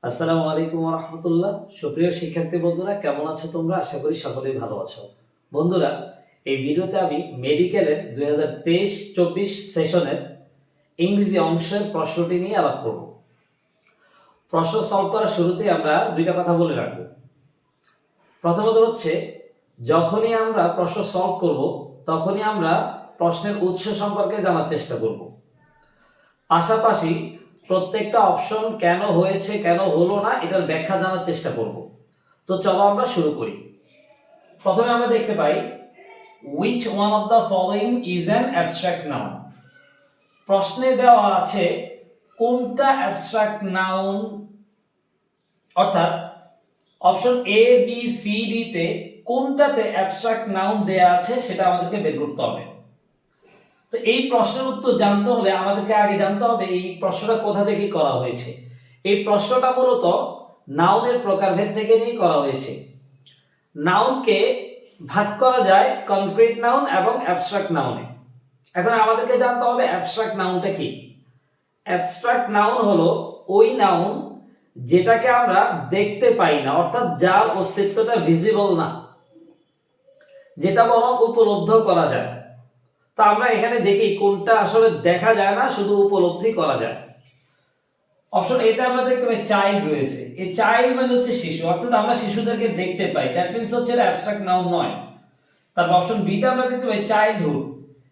আসসালামু আলাইকুম ওয়া রাহমাতুল্লাহ। সুপ্রিয় শিক্ষার্থী বন্ধুরা, কেমন আছো তোমরা? আশা করি সকলেই ভালো আছো। বন্ধুরা, এই ভিডিওতে আমি মেডিকেলের 2023-24 সেশনের ইংরেজি অংশের প্রশ্নটি নিয়ে আলাপ করব। প্রশ্ন সলভ করার শুরুতেই আমরা দুইটা কথা বলে রাখবো। প্রথমত হচ্ছে, যখনই আমরা প্রশ্ন সলভ করব তখনই আমরা প্রশ্নের উৎস সম্পর্কে জানার চেষ্টা করব। পাশাপাশি প্রত্যেকটা অপশন কেন হয়েছে কেন হলো না এটার ব্যাখ্যা জানার চেষ্টা করব। তো চলো আমরা শুরু করি। প্রথমে আমরা দেখতে পাই which one of the following is an abstract noun। প্রশ্নে দেওয়া আছে কোনটা অ্যাবস্ট্রাক্ট নাউন, অর্থাৎ option A B C D তে কোনটাতে অ্যাবস্ট্রাক্ট নাউন দেয়া আছে সেটা আমাদেরকে বের করতে হবে। তো এই প্রশ্নের উত্তর জানতে হলে আমাদেরকে আগে জানতে হবে এই প্রশ্নটা কোথা থেকে করা হয়েছে। এই প্রশ্নটা মূলত নাউনের প্রকারভেদ থেকে নিয়ে করা হয়েছে। নাউনকে ভাগ করা যায় কনক্রিট নাউন এবং অ্যাবস্ট্রাক্ট নাউনে। এখন আমাদেরকে জানতে হবে অ্যাবস্ট্রাক্ট নাউনটা কি। অ্যাবস্ট্রাক্ট নাউন হলো ওই নাউন যেটাকে আমরা দেখতে পাই না, অর্থাৎ যার অস্তিত্বটা ভিজিবল না, যেটা বরং উপলব্ধ করা যায়। তা আমরা এখানে দেখি কোনটা আসলে দেখা যায় না, শুধু উপলব্ধি করা যায়। অপশন এতে আমরা দেখতে পাই চাইল্ড রয়েছে। এই চাইল্ড মানে হচ্ছে শিশু, অর্থাৎ আমরা শিশুদেরকে দেখতে পাই, দ্যাট মিন্স হচ্ছে এটা অ্যাবস্ট্রাক্ট নাউন নয়। তারপর অপশন বি তে আমরা দেখতে পাই চাইল্ডহুড।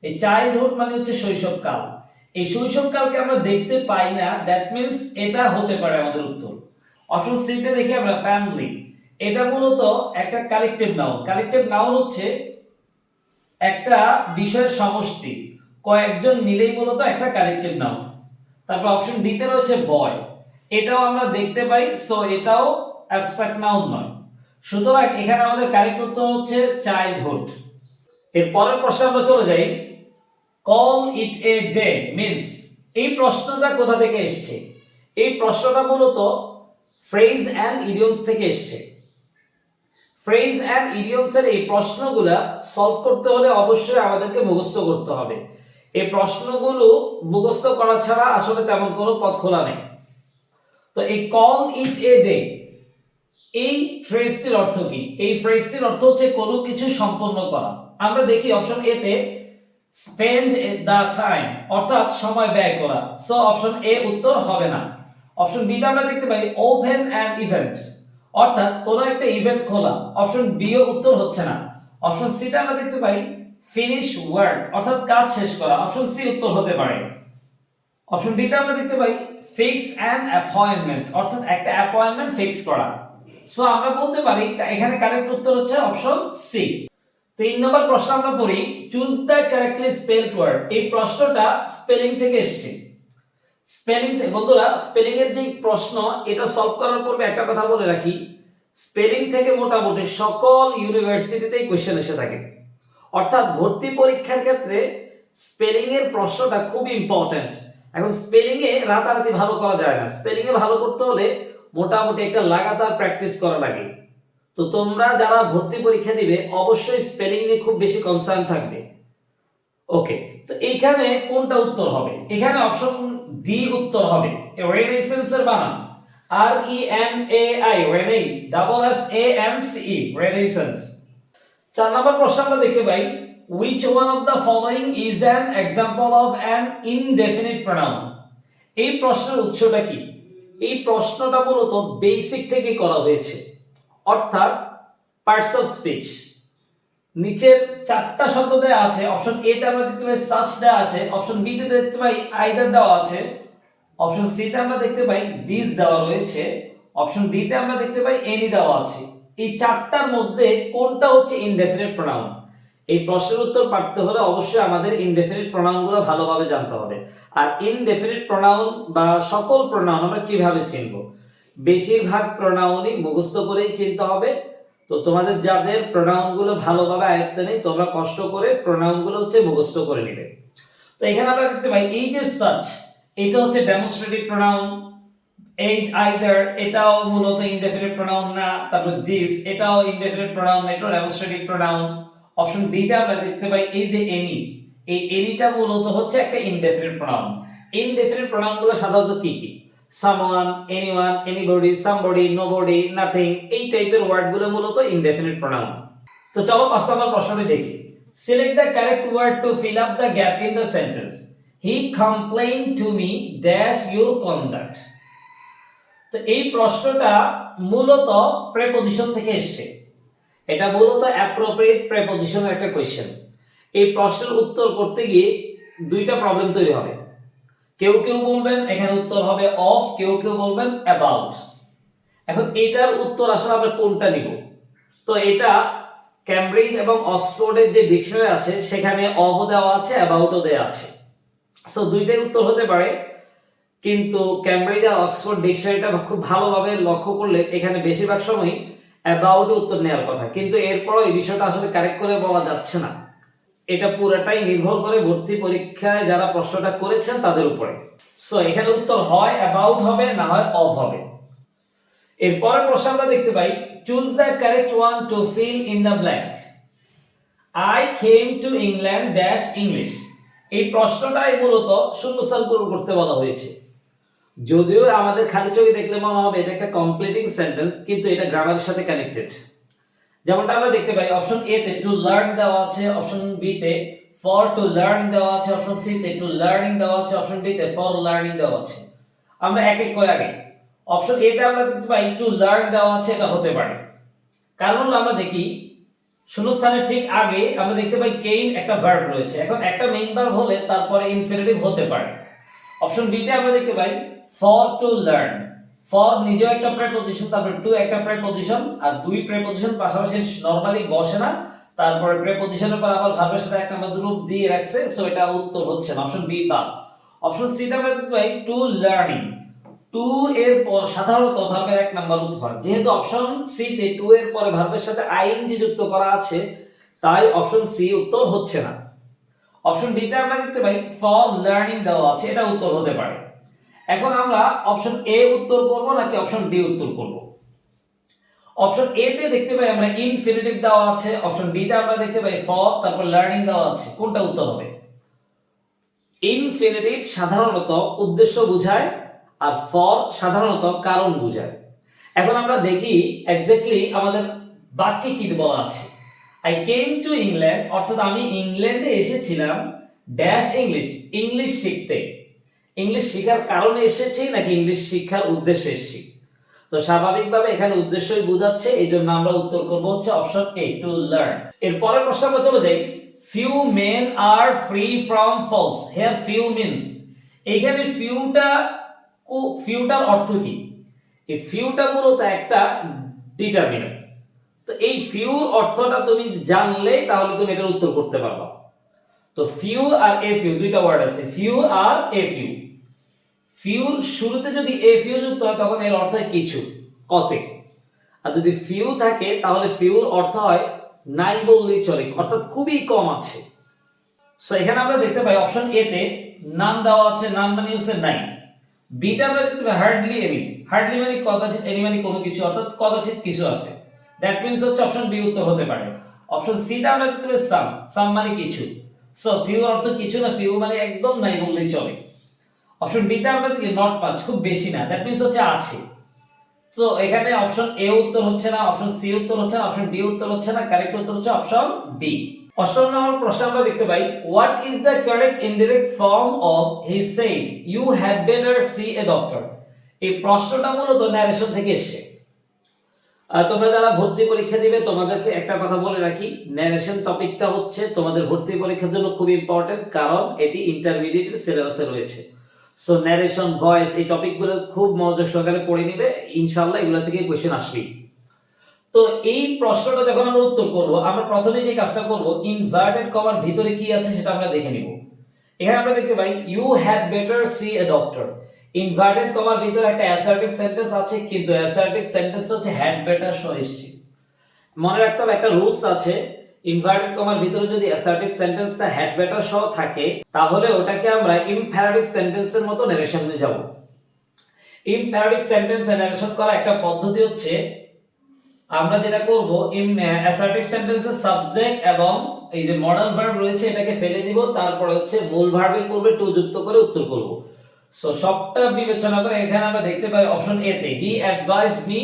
এই চাইল্ডহুড মানে হচ্ছে শৈশবকাল। এই শৈশবকালকে আমরা দেখতে পাই না, দ্যাট মিন্স এটা হতে পারে আমাদের উত্তর। অপশন সি তে দেখি আমরা ফ্যামিলি। এটা মূলত একটা কালেকটিভ নাউন। কালেকটিভ নাউন হচ্ছে একটা বিষয়ের সমষ্টি, কয়েকজন মিলেই মূলত একটা কালেকটিভ নাউন। তারপর অপশন ডি তে রয়েছে বয়। এটাও আমরা দেখতে পাই, সো এটাও অ্যাবস্ট্রাক্ট নাউন নয়। সুতরাং এখানে আমাদের কারেক্ট উত্তর হচ্ছে চাইল্ডহুড। এর পরের প্রশ্নে আমরা চলে যাই। Call it a day means, এই প্রশ্নটা কোথা থেকে এসেছে? এই প্রশ্নটা মূলত ফ্রেজ অ্যান্ড ইডিয়মস থেকে এসেছে। ফ্রেজ অ্যান্ড ইডিয়মসের এই প্রশ্নগুলো সলভ করতে হলে অবশ্যই আমাদেরকে মুখস্থ করতে হবে। এই প্রশ্নগুলো মুখস্থ করা ছাড়া আসলে তেমন কোনো পথ খোলা নেই। তো এই কল ইট এ ডে, এই ফ্রেজটির অর্থ কি? এই ফ্রেজটির অর্থ হচ্ছে কোনো কিছু সম্পন্ন করা। আমরা দেখি অপশন এ তে স্পেন্ড দ্য টাইম, অর্থাৎ সময় ব্যয় করা। সো অপশন এ উত্তর হবে না। অপশন বি তে আমরা দেখতে পাই ওপেন অ্যান ইভেন্ট, অর্থাৎ কোনো একটা ইভেন্ট খোলা। অপশন বি ও উত্তর হচ্ছে না। অপশন সি তে আমরা দেখতে পাই ফিনিশ ওয়ার্ক, অর্থাৎ কাজ শেষ করা। অপশন সি উত্তর হতে পারে। অপশন ডি তে আমরা দেখতে পাই ফিক্স অ্যান অ্যাপয়েন্টমেন্ট, অর্থাৎ একটা অ্যাপয়েন্টমেন্ট ফিক্স করা। সো আমরা বলতে পারি এখানে কারেক্ট উত্তর হচ্ছে অপশন সি। 3 নম্বর প্রশ্ন আমরা পড়ি choose the correctly spelled word. এই প্রশ্নটা স্পেলিং থেকে এসেছে। স্পেলিং থেকে বন্ধুরা, স্পেলিং এর যে প্রশ্ন এটা সলভ করার পূর্বে একটা কথা বলে রাখি, স্পেলিং থেকে মোটামুটি সকল ইউনিভার্সিটিতেই কোশ্চেন এসে থাকে। অর্থাৎ ভর্তি পরীক্ষার ক্ষেত্রে স্পেলিং এর প্রশ্নটা খুব ইম্পর্টেন্ট। এখন স্পেলিং এ রাতারাতি ভালো করা যায় না। স্পেলিং এ ভালো করতে হলে মোটামুটি একটা লাগাতার প্র্যাকটিস করা লাগে। তো তোমরা যারা ভর্তি পরীক্ষা দিবে অবশ্যই স্পেলিং নিয়ে খুব বেশি কনসার্ন থাকবে। ওকে, তো এইখানে কোনটা উত্তর হবে? এখানে অপশন ডি উত্তর হবে। রেনেসান্স এর বানান R E N A I, রেনে, double S A N C E, renaissance. 4 নম্বর প্রশ্ন আমরা দেখতে পাই which one of the following is an example of an indefinite pronoun। এই প্রশ্নের উৎসটা কি? এই প্রশ্নটা মূলত বেসিক থেকে করা হয়েছে, অর্থাৎ পার্টস অফ স্পিচ। নিচের 4টা শব্দ দেওয়া আছে। অপশন এ তে আমরা দেখতে পাই সাচ দেওয়া আছে। অপশন বি তে দেখতে পাই আইদার দেওয়া আছে। অপশন সি তে আমরা দেখতে পাই দিস দেওয়া রয়েছে। অপশন ডি তে আমরা দেখতে পাই এনি দেওয়া আছে। এই 4টার মধ্যে কোনটা হচ্ছে ইনডেফিনিট প্রোনাউন? এই প্রশ্নের উত্তর পারতে হলে অবশ্যই আমাদের ইনডেফিনিট প্রোনাউনগুলো ভালোভাবে জানতে হবে। আর ইনডেফিনিট প্রোনাউন বা সকল প্রোনাউন আমরা কিভাবে চিনব? বেশিরভাগ প্রোনাউনই মুখস্থ করেই চিনতে হবে। তো তোমাদের যাদের প্রোনাউনগুলো ভালোভাবে আয়ত্তে নেই, তোমরা কষ্ট করে প্রোনাউনগুলো হচ্ছে মুখস্থ করে নেবে। তো এখানে আমরা দেখতে পাই এই যে সাচ, এটা হচ্ছে ডেমনস্ট্রেটিভ প্রোনাউন। এই আইদার, এটাও মূলত ইনডেফিনিট প্রোনাউন না। তারপর দিস, এটাও ইনডেফিনিট প্রোনাউন, এটাও ডেমনস্ট্রেটিভ প্রোনাউন। অপশন ডি তে আমরা দেখতে পাই এই যে এনি, এই এনিটা মূলত হচ্ছে একটা ইনডেফিনিট প্রোনাউন। ইনডেফিনিট প্রোনাউনগুলো সাধারণত কি কি? Someone, anyone, anybody, somebody, nobody, nothing, এই টাইপের ওয়ার্ডগুলো মূলত ইনডেফিনিট প্রোনাউন। তো চলো 5 নম্বর প্রশ্নটি দেখি। Select the correct word to fill up the gap in the sentence. He complain to me dash your conduct. তো এই প্রশ্নটা মূলত প্রেপোজিশন থেকে এসেছে। এটা মূলত অ্যাপ্রোপ্রিয়েট প্রেপোজিশনের একটা কোয়েশ্চেন। এই প্রশ্নের উত্তর করতে গিয়ে দুইটা প্রবলেম তৈরি হবে। কেউ কেউ বলবেন এখানে উত্তর হবে অফ, কেউ কেউ বলবেন অ্যাবাউট। এখন এটার উত্তর আসলে আমরা কোনটা নিব? তো এটা ক্যামব্রিজ এবং অক্সফোর্ডের যে ডিকশনারি আছে সেখানে অফও দেওয়া আছে, অ্যাবাউটও দেওয়া আছে। সো দুইটাই উত্তর হতে পারে, কিন্তু ক্যামব্রিজ আর অক্সফোর্ড ডিকশনারিটা খুব ভালোভাবে লক্ষ্য করলে এখানে বেশিরভাগ সময়ই অ্যাবাউট উত্তর নেওয়ার কথা, কিন্তু এরপরও এই বিষয়টা আসলে কারেক্ট করে বলা যাচ্ছে না। এটা পুরাটাই নির্ভর করে ভর্তি পরীক্ষায় যারা প্রশ্নটা করেছেন তাদের উপরে। সো এখানে উত্তর হয় অ্যাবাউট হবে, না হয় অফ হবে। এরপরের প্রশ্ন আমরা দেখতে পাই, choose the correct one to fill in the blank. I came to England dash English. এই প্রশ্নটাই মূলত শূন্যস্থান পূরণ করতে বলা হয়েছে। যদিও আমাদের খালি ছবি দেখলে মনে হবে এটা একটা কমপ্লিটিং সেন্টেন্স, কিন্তু এটা গ্রামারের সাথে কানেক্টেড। যেমনটা আমরা দেখতে পাই অপশন এ তে টু লার্ন দেওয়া আছে, অপশন বি তে ফর টু লার্ন দেওয়া আছে, অপশন সি তে টু লার্নিং দেওয়া আছে, অপশন ডি তে ফর লার্নিং দেওয়া আছে। আমরা এক এক করে আগে অপশন এ তে আমরা দেখতে পাই টু লার্ন দেওয়া আছে, এটা হতে পারে। কারণ হলো আমরা দেখি শূন্যস্থানের ঠিক আগে আমরা দেখতে পাই কেম একটা ভার্ব রয়েছে। এখন একটা মেইন ভার্ব হলে তারপরে ইনফিনিটিভ হতে পারে। অপশন বি তে আমরা দেখতে পাই ফর টু লার্ন। ফর নিজেও একটা প্রেপোজিশন, তারপর টু একটা প্রেপোজিশন, আর দুই প্রেপোজিশন পাশাপাশি নরমালি বসে না, তারপরে প্রেপোজিশনের পর আবার ভার্বের সাথে একটা নাম্বার রূপ দিয়ে রাখছে। সো এটা উত্তর হচ্ছে না, অপশন বি বাদ। অপশন সি তে আমরা দেখতে পাই টু লার্নিং। টু এর পর সাধারণত ভার্বের এক নাম্বার রূপ হয়, যেহেতু অপশন সি তে টু এর পরে ভার্বের সাথে আইএনজি যুক্ত করা আছে, তাই অপশন সি উত্তর হচ্ছে না। অপশন ডি তে আমরা দেখতে পাই ফর লার্নিং দেওয়া আছে, এটা উত্তর হতে পারে। এখন আমরা অপশন এ উত্তর করব নাকি অপশন ডি উত্তর করব? অপশন এ তে দেখতে পাই আমরা ইনফিনিটিভ দেওয়া আছে, অপশন ডি তে আমরা দেখতে পাই ফর তারপর লার্নিং দেওয়া আছে। কোনটা উত্তর হবে? ইনফিনিটিভ সাধারণত উদ্দেশ্য বোঝায়, আর ফর সাধারণত কারণ বোঝায়। এখন আমরা দেখি এক্স্যাক্টলি আমাদের বাক্যে কি বলা আছে। আই কেম টু ইংল্যান্ড, অর্থাৎ আমি ইংল্যান্ডে এসেছিলাম ড্যাশ ইংলিশ, ইংলিশ শিখতে। ইংলিশ শেখার কারণে এসেছি নাকি ইংলিশ শিক্ষার উদ্দেশ্যে এসেছি? তো স্বাভাবিকভাবে এখানে উদ্দেশ্যই বোঝাচ্ছে, এই জন্য আমরা উত্তর করব হচ্ছে অপশন এ টু লার্ন। এর পরের প্রশ্ন আমরা চলে যাই। Few men are free from faults. Here few means, এখানে ফিউটার অর্থ কি? এই ফিউটা মূলত একটা ডিটারমিনার। তো এই ফিউর অর্থটা তুমি জানলে তাহলে তুমি এটার উত্তর করতে পারবা। তো ফিউ আর এ ফিউ দুইটা ওয়ার্ড আছে, ফিউ আর এ ফিউ। ফিউর শুরুতে যদি এ ফিউ যুক্ত হয় তখন এর অর্থ হয় কিছু, কতে। আর যদি ফিউ থাকে তাহলে ফিউর অর্থ হয় নাই বললেই চলে, অর্থাৎ খুবই কম আছে। সো এখানে আমরা দেখতে পাই অপশন এ তে নান দেওয়া আছে, নান মানে হচ্ছে নাই। বি তে আমরা দেখতে পাই হার্ডলি এনি, হার্ডলি মানে কদাচিৎ, এনি মানে কোনো কিছু, অর্থাৎ কদাচিৎ কিছু আছে। দ্যাট মিন্স হচ্ছে অপশন বি উত্তর হতে পারে। অপশন সি তে আমরা দেখতে পাই সাম, সাম মানে কিছু। সো ফিউ অর্থ কিছু না, ফিউ মানে একদম নাই বললেই চলে। অপশন ডি তে আমরা দেখি নট মাচ, খুব বেশি না, দ্যাট মিন্স হচ্ছে আছে। তো এখানে অপশন এ উত্তর হচ্ছে না, অপশন সি উত্তর হচ্ছে না, অপশন ডি উত্তর হচ্ছে না, কারেক্ট উত্তর হচ্ছে অপশন বি। অষ্টম নম্বর প্রশ্ন আমরা দেখতে পাই what is the correct indirect form of he said you had better see a doctor. এই প্রশ্নটা মূলত ন্যারেশন থেকে এসেছে। তোমরা যারা ভর্তি পরীক্ষা দিবে তোমাদেরকে একটা কথা বলে রাখি, ন্যারেশন টপিকটা হচ্ছে তোমাদের ভর্তি পরীক্ষার জন্য খুব ইম্পর্টেন্ট, কারণ এটি ইন্টারমিডিয়েটের সিলেবাসে রয়েছে। সো ন্যারেশন, ভয়েস, এই টপিকগুলো খুব মনোযোগ সহকারে পড়ে নিবে, ইনশাআল্লাহ এগুলো থেকে কোশ্চেন আসবে। তো এই প্রশ্নটা যখন আমরা উত্তর করব, আমরা প্রথমে যে কাজটা করব, ইনভার্টেড কমার ভিতরে কি আছে সেটা আমরা দেখে নিব। এখানে আমরা দেখতে পাই you had better see a doctor. Inverted কমার ভিতরে একটা অ্যাসার্টিভ সেন্টেন্স আছে, কিন্তু অ্যাসার্টিভ সেন্টেন্সটা হচ্ছে হ্যাড বেটার সহ এসেছে। মনে রাখতে হবে একটা রুলস আছে, ইনভার্টেড কমার ভিতরে যদি অ্যাসার্টিভ সেন্টেন্সটা হ্যাড বেটার সহ থাকে তাহলে ওটাকে আমরা ইমপ্যারাটিভ সেন্টেন্সের মতো নারেশন দিয়ে যাব। ইমপ্যারাটিভ সেন্টেন্সে নারেশন করা একটা পদ্ধতি হচ্ছে, আমরা যেটা করব, অ্যাসার্টিভ সেন্টেন্সের সাবজেক্ট এবং এই যে মডাল ভার্ব রয়েছে এটাকে ফেলে দিব, তারপরে হচ্ছে মূল ভার্বের পূর্বে টু যুক্ত করে উত্তর করব। সো সবটা বিবেচনা করে এখানে আমরা দেখতে পাই অপশন এ তে হি অ্যাডভাইস মি,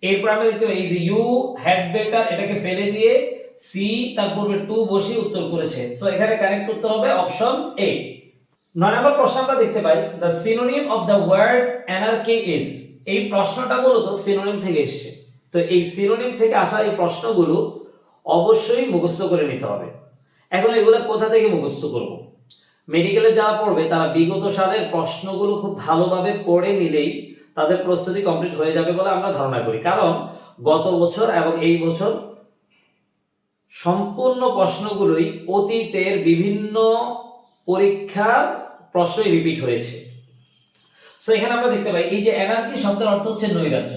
এরপর আমরা দেখতে পাই যে ইউ হ্যাড বেটার, এটাকে ফেলে দিয়ে সি তার পূর্বে টু বসিয়ে উত্তর করেছে। সো এখানে কারেক্ট উত্তর হবে অপশন এ। 9 নম্বর প্রশ্ন আমরা দেখতে পাই the synonym of the word anarchy is. এই প্রশ্নটা মূলত সিনোনিম থেকে এসেছে। তো এই সিনোনিম থেকে আসা এই প্রশ্নগুলো অবশ্যই মুখস্থ করে নিতে হবে। এখন এগুলো কোথা থেকে মুখস্থ করব? মেডিকেলে যারা পড়বে তারা বিগত সালের প্রশ্নগুলো খুব ভালোভাবে পড়ে নিলেই তাদের প্রস্তুতি কমপ্লিট হয়ে যাবে বলে আমরা ধারণা করি। কারণ গত বছর এবং এই বছর সম্পূর্ণ প্রশ্নগুলোই অতীতের বিভিন্ন পরীক্ষার প্রশ্নই রিপিট হয়েছে। সো এখানে আমরা দেখতে পাই এই যে অ্যানার্কি শব্দের অর্থ হচ্ছে নৈরাজ্য।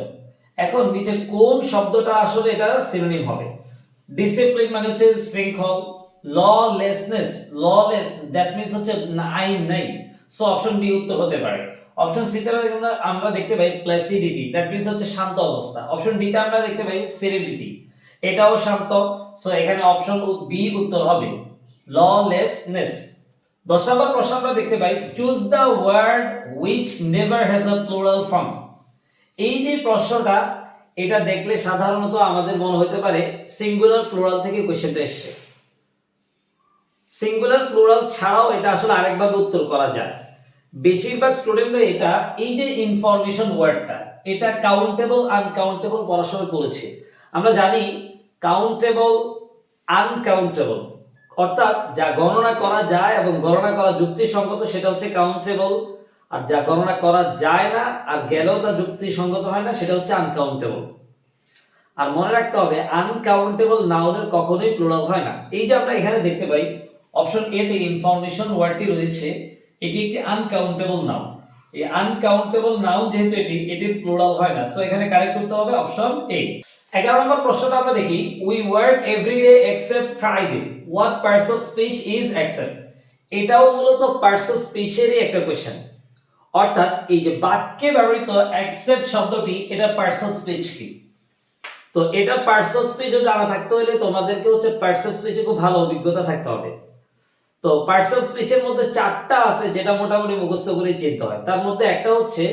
এখন নিচের কোন শব্দটা আসলে এটা সিনোনিম হবে? ডিসিপ্লিন মানে হচ্ছে শৃঙ্খল, ললেসনেস, ললেস দ্যাট মিন্স হচ্ছে আইন নাই। সো অপশন বি উত্তর হতে পারে। অপশন সি তে আমরা দেখতে পাই প্ল্যাসিডিটি, দ্যাট মিন্স হচ্ছে শান্ত অবস্থা। অপশন ডি তে আমরা দেখতে পাই সেরেনিটি, এটাও শান্ত। সো এখানে অপশন বি উত্তর হবে ললেসনেস। 10 নম্বর প্রশ্ন আমরা দেখতে পাই choose the word which never has a plural form. এই যে প্রশ্নটা এটা দেখলে সাধারণত আমাদের মনে হতে পারে সিঙ্গুলার প্লুরাল থেকে কোশ্চেনটা এসেছে। সিঙ্গুলার প্লুরাল ছাড়াও এটা আসলে আরেকভাবে উত্তর করা যায়। বেশিরভাগ স্টুডেন্টরা এটা এই যে ইনফরমেশন ওয়ার্ডটা এটা কাউন্টেবল আনকাউন্টেবল পড়ার সময় পড়েছে। আমরা জানি কাউন্টেবল আনকাউন্টেবল অর্থাৎ যা গণনা করা যায় এবং গণনা করা যুক্তিসঙ্গত সেটা হচ্ছে কাউন্টেবল, আর যা গণনা করা যায় না আর গেলেও তা যুক্তিসঙ্গত হয় না সেটা হচ্ছে আনকাউন্টেবল। আর মনে রাখতে হবে আনকাউন্টেবল নাউনের কখনোই প্লুরাল হয় না। এই যে আমরা এখানে দেখতে পাই অপশন এ তে ইনফরমেশন ওয়ার্ডটি রয়েছে, এটি একটি আনকাউন্টেবল নাউন। এই আনকাউন্টেবল নাউন যেহেতু এটির প্লুরাল হয় না, সো এখানে কারেক্ট উত্তর হবে অপশন এ। 11 নম্বর প্রশ্নটা আমরা দেখি we work everyday except Friday, what parts of speech is except. এটাও মূলত পার্টস অফ স্পিচেরই একটা কোশ্চেন। অর্থাৎ এই যে বাক্যে ব্যবহৃত অ্যাকসেপ্ট শব্দটি এটা পার্টস অফ স্পিচ কি? তো এটা পার্টস অফ স্পিচও জানা থাকতে হলে তোমাদেরকে হচ্ছে পার্টস অফ স্পিচে খুব ভালো অভিজ্ঞতা থাকতে হবে। তো পার্টস অফ স্পিচের মধ্যে 4টা আছে যেটা মোটামুটি মুখস্থ করে চিনতে হয়। তার মধ্যে একটা হচ্ছে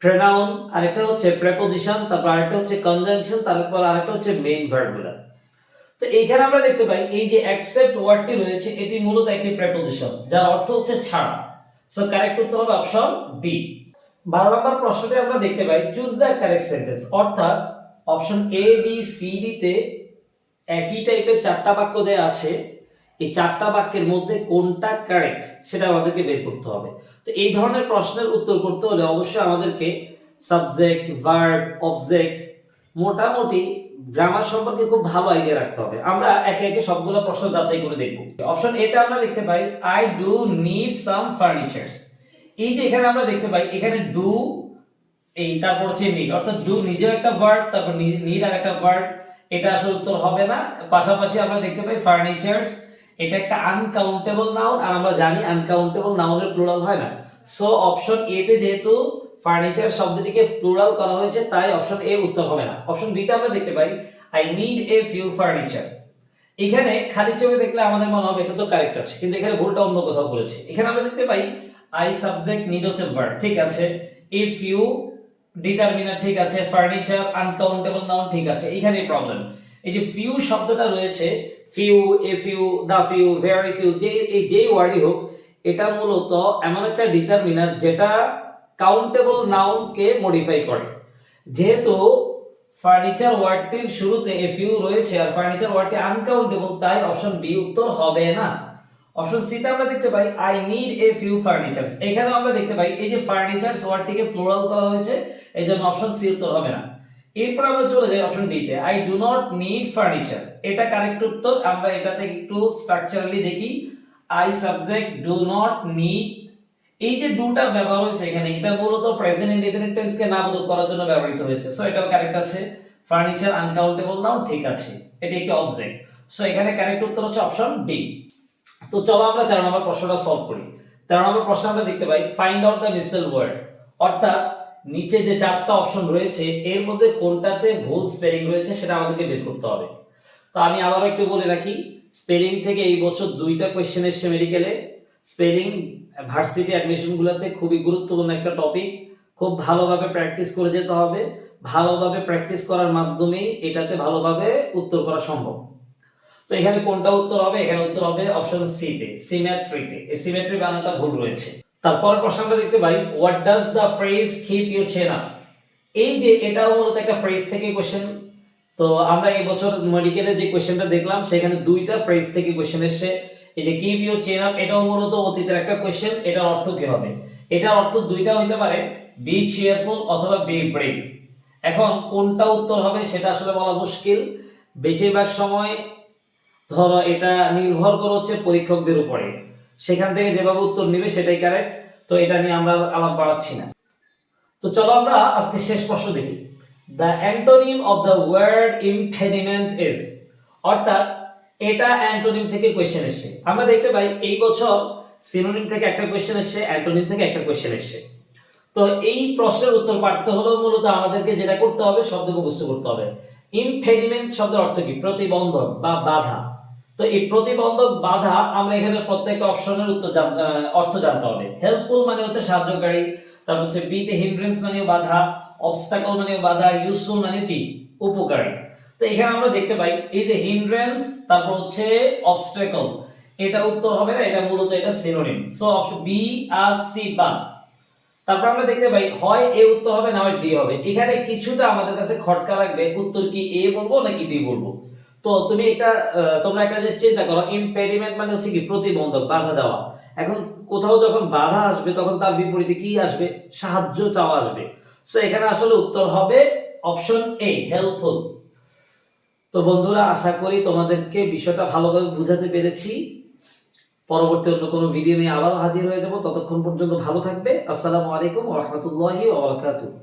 প্রোনাউন, আরেকটা হচ্ছে প্রেপোজিশন, তারপর আরেকটা হচ্ছে কনজাংশন, তারপর আরেকটা হচ্ছে মেইন ভার্বগুলো। তো এইখানে আমরা দেখতে পাই এই যে অ্যাকসেপ্ট ওয়ার্ডটি রয়েছে এটি মূলত একটি প্রেপোজিশন যার অর্থ হচ্ছে ছাড়া। সো কারেক্ট উত্তর হবে অপশন ডি। 12 নম্বর প্রশ্নটি আমরা দেখতে পাই চুজ দ্য কারেক্ট সেন্টেন্স। অর্থাৎ option A B C D তে একই টাইপের 4টা বাক্য দেয়া আছে, এই 4টা বাক্যের মধ্যে কোনটা কারেক্ট সেটা আমাদেরকে বের করতে হবে। তো এই ধরনের প্রশ্নের উত্তর করতে হলে অবশ্যই আমাদেরকে সাবজেক্ট, ভার্ব, অবজেক্ট মোটামুটি গ্রামার সম্পর্কে খুব ভালো আইডিয়া রাখতে হবে। আমরা একে একে সবগুলো প্রশ্ন যাচাই করে দেখব। অপশন এ তে আমরা দেখতে পাই আই ডু নিড সাম ফার্নিচারস। এই যে এখানে আমরা দেখতে পাই এখানে ডু এই তারপর হচ্ছে নিড, অর্থাৎ ডু নিজেও একটা ভার্ব, তারপর নিড আর একটা ভার্ব, এটা আসলে উত্তর হবে না। পাশাপাশি আমরা দেখতে পাই ফার্নিচারস, এটা একটা আনকাউন্টেবল নাউন আর আমরা জানি আনকাউন্টেবল নাউনের প্লুরাল হয় না। সো অপশন এ তে যেহেতু ফার্নিচার শব্দটিকে প্লুরাল করা হয়েছে তাই অপশন এ উত্তর হবে না। অপশন বি তে আমরা দেখতে পাই I need a few furniture. এখানে খালি চোখে দেখলে আমাদের মনে হবে এটা তো কারেক্ট আছে, কিন্তু এখানে ভুলটা অন্য কোথাও করেছে। এখানে আমরা দেখতে পাই আই সাবজেক্ট, নিড হচ্ছে ভার্ব, ঠিক আছে, এ ফিউ ডিটারমিনার, ঠিক আছে, ফার্নিচার আনকাউন্টেবল নাউন, ঠিক আছে। এখানে প্রবলেম এই যে ফিউ শব্দটা রয়েছে, few, a few, the few, very few, যে ওয়ার্ডই হোক এটা মূলত এমন একটা ডিটারমিনার যেটা কাউন্টেবল নাউনকে মডিফাই করে। যেহেতু ফার্নিচার ওয়ার্ডটির শুরুতে এ ফিউ রয়েছে আর ফার্নিচার ওয়ার্ডটি আনকাউন্টেবল, তাই অপশন বি উত্তর হবে না। অপশন সি তে আমরা দেখতে পাই আই নিড এ ফিউ ফার্নিচারস। এখানে আমরা দেখতে পাই এই যে ফার্নিচারস ওয়ার্ডটিকে প্লুরাল করা হয়েছে, এইজন্য অপশন সি উত্তর হবে না। এরপর আমরা চলে যাই অপশন ডি তে I do not need furniture, এটা কারেক্ট উত্তর। আমরা এটাতে একটু স্ট্রাকচারালি দেখি I subject do not need, এই যে ডুটা ব্যবহার হয়েছে এখানে এটা মূলত প্রেজেন্ট ইনডিফিনিট টেন্সকে নাবোধক করার জন্য ব্যবহৃত হয়েছে। সো এটাও কারেক্ট আছে। ফার্নিচার আনকাউন্টেবল নাউন, ঠিক আছে, এটি একটি অবজেক্ট। সো এখানে কারেক্ট উত্তর হচ্ছে অপশন ডি। তো চলো আমরা 13 নম্বর প্রশ্নটা সলভ করি। 13 নম্বর প্রশ্ন আমরা দেখতে পাই find out the misspelled word. অর্থাৎ নিচে যে 4টা অপশন রয়েছে এর মধ্যে কোনটাতে ভুল স্পেলিং রয়েছে সেটা আমাদেরকে বের করতে হবে। তো আমি আবারও একটু বলে রাখি স্পেলিং থেকে এই বছর 2টা কোশ্চেন এসেছে মেডিকেলে। স্পেলিং ভার্সিটি অ্যাডমিশনগুলোতে খুবই গুরুত্বপূর্ণ একটা টপিক। খুব ভালোভাবে প্র্যাকটিস করে যেতে হবে। ভালোভাবে প্র্যাকটিস করার মাধ্যমেই এটাতে ভালোভাবে উত্তর করা সম্ভব। তো এখানে কোনটা উত্তর হবে? এখানে উত্তর হবে অপশন সি তে, সিমেট্রিতে। এই সিমেট্রি বানানটা ভুল রয়েছে। তারপর প্রশ্নটা দেখতে পাই, what does the phrase keep your chin up? এই যে এটাও মূলত একটা ফ্রেজ থেকে কোশ্চেন। তো আমরা এই বছর মেডিকেলে যে কোশ্চেনটা দেখলাম সেখানে দুইটা ফ্রেজ থেকে কোশ্চেন এসেছে। এই যে কিপ ইউর চেন আপ, এটাও মূলত অতীতের একটা কোশ্চেন। এটার অর্থ কি হবে? এটার অর্থ দুইটা হইতে পারে, বি চিয়ারফুল অথবা বি ব্রেভ। এখন কোনটা উত্তর হবে সেটা আসলে বলা মুশকিল। বেশিরভাগ সময় ধরো এটা নির্ভর করে হচ্ছে পরীক্ষকদের উপরে, সেখান থেকে যেভাবে উত্তর নেবে সেটাই কারেক্ট। তো এটা নিয়ে আমরা আলাপ বাড়াচ্ছি না। তো চলো আমরা আজকে শেষ প্রশ্ন দেখি। The antonym of the word impediment is, অর্থাৎ এটা অ্যান্টোনিম থেকে কোয়েশ্চেন এসেছে। আমরা দেখতে পাই এই বছর সিনোনিম থেকে একটা কোয়েশ্চেন এসেছে, অ্যান্টোনিম থেকে একটা কোয়েশ্চেন এসেছে। তো এই প্রশ্নের উত্তর পাঠতে হলেও মূলত আমাদেরকে যেটা করতে হবে, শব্দ মুখস্থ করতে হবে। ইমপেডিমেন্ট শব্দের অর্থ কি? প্রতিবন্ধক বা বাধা। তো এই প্রতিবন্ধক বাধা আমরা এখানে প্রত্যেকটা অপশনের অর্থ জানতে হবে। হেল্পফুল মানে হচ্ছে সাহায্যকারী, তারপর হচ্ছে বি তে হিন্ড্রেন্স মানেও বাধা, অবস্টাকল মানেও বাধা, ইউজফুল মানে কি? উপকারী। তো এখানে আমরা দেখতে পাই এই যে হিন্ড্রেন্স, তারপর হচ্ছে অবস্টাকল, এটা উত্তর হবে না, এটা মূলত এটা সিনোনিম। সো অপশন বি আর সি বাদ। তারপর আমরা দেখতে পাই হয় এ উত্তর হবে, না হয় ডি হবে। এখানে কিছুটা আমাদের কাছে খটকা লাগবে, উত্তর কি এ বলবো নাকি ডি বলবো। তো তুমি এটা তোমরা একটা জিনিস চিন্তা করো, ইমপেডিমেন্ট মানে হচ্ছে কি? প্রতিবন্ধক, বাধা দেওয়া। এখন কোথাও যখন বাধা আসবে তখন তার বিপরীতে কি আসবে? সাহায্য চাওয়া আসবে। সো এখানে আসলে উত্তর হবে অপশন এ, হেল্পফুল। তো বন্ধুরা, আশা করি তোমাদেরকে বিষয়টা ভালোভাবে বুঝাতে পেরেছি। পরবর্তী অন্য কোনো ভিডিও নিয়ে আবারও হাজির হয়ে যাব। ততক্ষণ পর্যন্ত ভালো থাকবে। আসসালামু আলাইকুম ওয়া রাহমাতুল্লাহি ওয়া বারাকাতুহু।